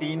3